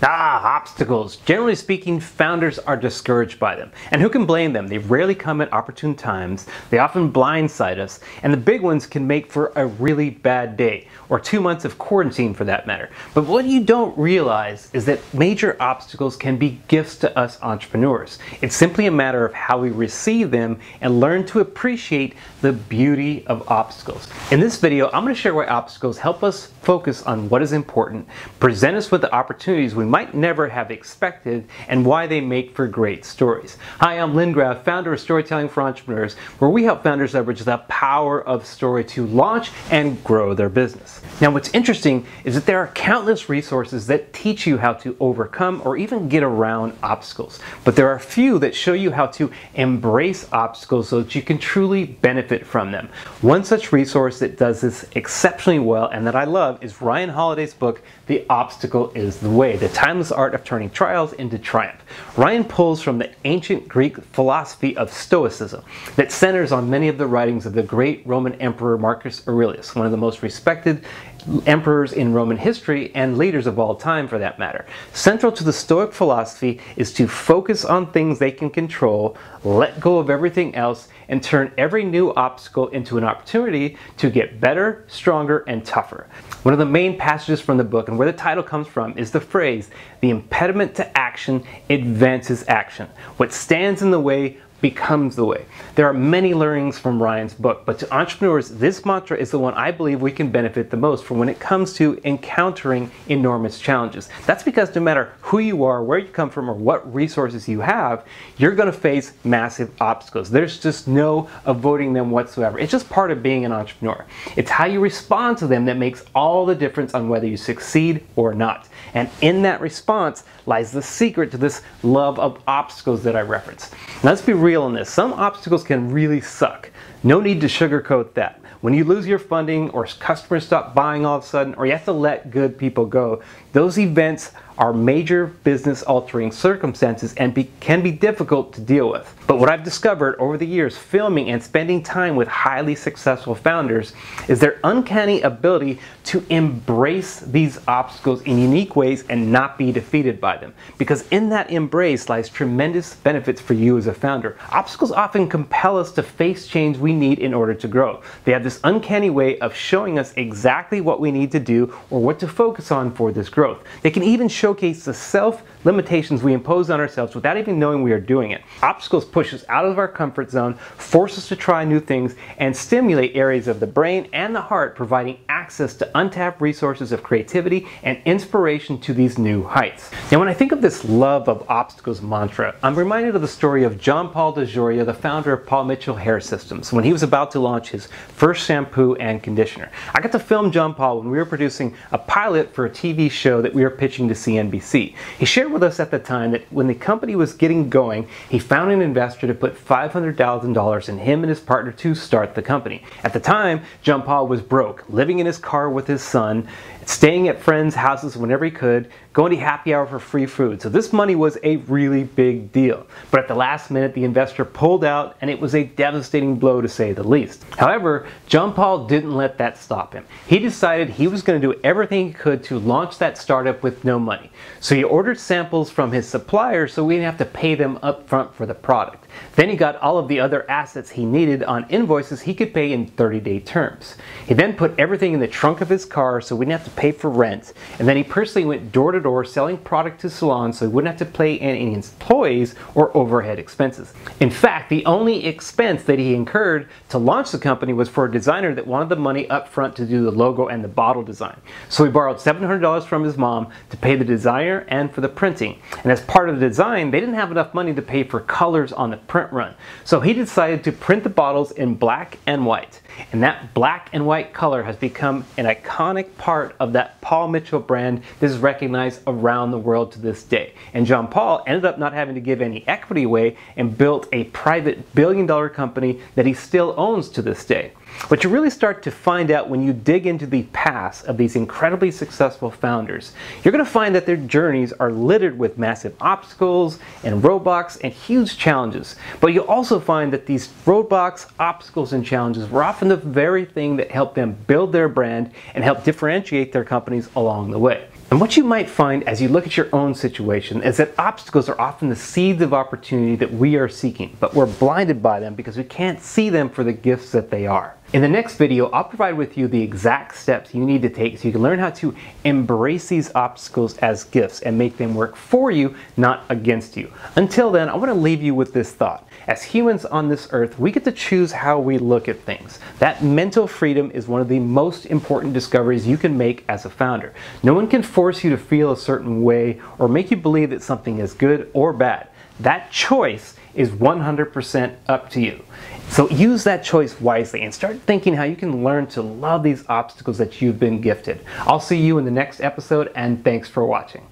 Obstacles. Generally speaking, founders are discouraged by them. And who can blame them? They rarely come at opportune times, they often blindside us, and the big ones can make for a really bad day, or 2 months of quarantine for that matter. But what you don't realize is that major obstacles can be gifts to us entrepreneurs. It's simply a matter of how we receive them and learn to appreciate the beauty of obstacles. In this video, I'm going to share why obstacles help us focus on what is important, present us with the opportunities we might never have expected, and why they make for great stories. Hi, I'm Graft, founder of Storytelling for Entrepreneurs, where we help founders leverage the power of story to launch and grow their business. Now, what's interesting is that there are countless resources that teach you how to overcome or even get around obstacles, but there are few that show you how to embrace obstacles so that you can truly benefit from them. One such resource that does this exceptionally well and that I love is Ryan Holiday's book, The Obstacle is the Way, the timeless art of turning trials into triumph. Ryan pulls from the ancient Greek philosophy of Stoicism that centers on many of the writings of the great Roman Emperor Marcus Aurelius, one of the most respected emperors in Roman history and leaders of all time for that matter. Central to the Stoic philosophy is to focus on things they can control, let go of everything else, and turn every new obstacle into an opportunity to get better, stronger, and tougher. One of the main passages from the book, and where the title comes from, is the phrase, "The impediment to action advances action. What stands in the way becomes the way." There are many learnings from Ryan's book, but to entrepreneurs, this mantra is the one I believe we can benefit the most from when it comes to encountering enormous challenges. That's because no matter who you are, where you come from, or what resources you have, you're going to face massive obstacles. There's just no avoiding them whatsoever. It's just part of being an entrepreneur. It's how you respond to them that makes all the difference on whether you succeed or not. And in that response lies the secret to this love of obstacles that I referenced. Now, let's be real on this. Some obstacles can really suck. No need to sugarcoat that. When you lose your funding, or customers stop buying all of a sudden, or you have to let good people go, those events are major business altering circumstances and can be difficult to deal with. But what I've discovered over the years filming and spending time with highly successful founders is their uncanny ability to embrace these obstacles in unique ways and not be defeated by them. Because in that embrace lies tremendous benefits for you as a founder. Obstacles often compel us to face change we need in order to grow. They have this uncanny way of showing us exactly what we need to do or what to focus on for this growth. They can even showcase the self-limitations we impose on ourselves without even knowing we are doing it. Obstacles push us out of our comfort zone, force us to try new things, and stimulate areas of the brain and the heart, providing access to untapped resources of creativity and inspiration to these new heights. Now, when I think of this love of obstacles mantra, I'm reminded of the story of John Paul DeJoria, the founder of Paul Mitchell Hair Systems, when he was about to launch his first shampoo and conditioner. I got to film John Paul when we were producing a pilot for a TV show that we were pitching to CNBC. He shared with us at the time that when the company was getting going, he found an investor to put $500,000 in him and his partner to start the company. At the time, John Paul was broke, living in his car with his son, staying at friends' houses whenever he could, going to happy hour for free food. So this money was a really big deal. But at the last minute, the investor pulled out, and it was a devastating blow to say the least. However, John Paul didn't let that stop him. He decided he was going to do everything he could to launch that startup with no money. So he ordered samples from his suppliers so we didn't have to pay them up front for the product. Then he got all of the other assets he needed on invoices he could pay in 30-day terms. He then put everything in the trunk of his car so we didn't have to pay for rent. And then he personally went door to door selling product to salons so he wouldn't have to pay any employees or overhead expenses. In fact, the only expense that he incurred to launch the company was for a designer that wanted the money up front to do the logo and the bottle design. So he borrowed $700 from his mom to pay the designer and for the printing. And as part of the design, they didn't have enough money to pay for colors on the print run. So he decided to print the bottles in black and white. And that black and white color has become an iconic part of that Paul Mitchell brand that is recognized around the world to this day. And John Paul ended up not having to give any equity away and built a private billion-dollar company that he still owns to this day. What you really start to find out when you dig into the past of these incredibly successful founders, you're going to find that their journeys are littered with massive obstacles and roadblocks and huge challenges. But you'll also find that these roadblocks, obstacles, and challenges were often the very thing that helped them build their brand and help differentiate their companies along the way. And what you might find as you look at your own situation is that obstacles are often the seeds of opportunity that we are seeking, but we're blinded by them because we can't see them for the gifts that they are. In the next video, I'll provide with you the exact steps you need to take so you can learn how to embrace these obstacles as gifts and make them work for you, not against you. Until then, I want to leave you with this thought. As humans on this earth, we get to choose how we look at things. That mental freedom is one of the most important discoveries you can make as a founder. No one can force you to feel a certain way or make you believe that something is good or bad. That choice is 100% up to you. So use that choice wisely and start thinking how you can learn to love these obstacles that you've been gifted. I'll see you in the next episode, and thanks for watching.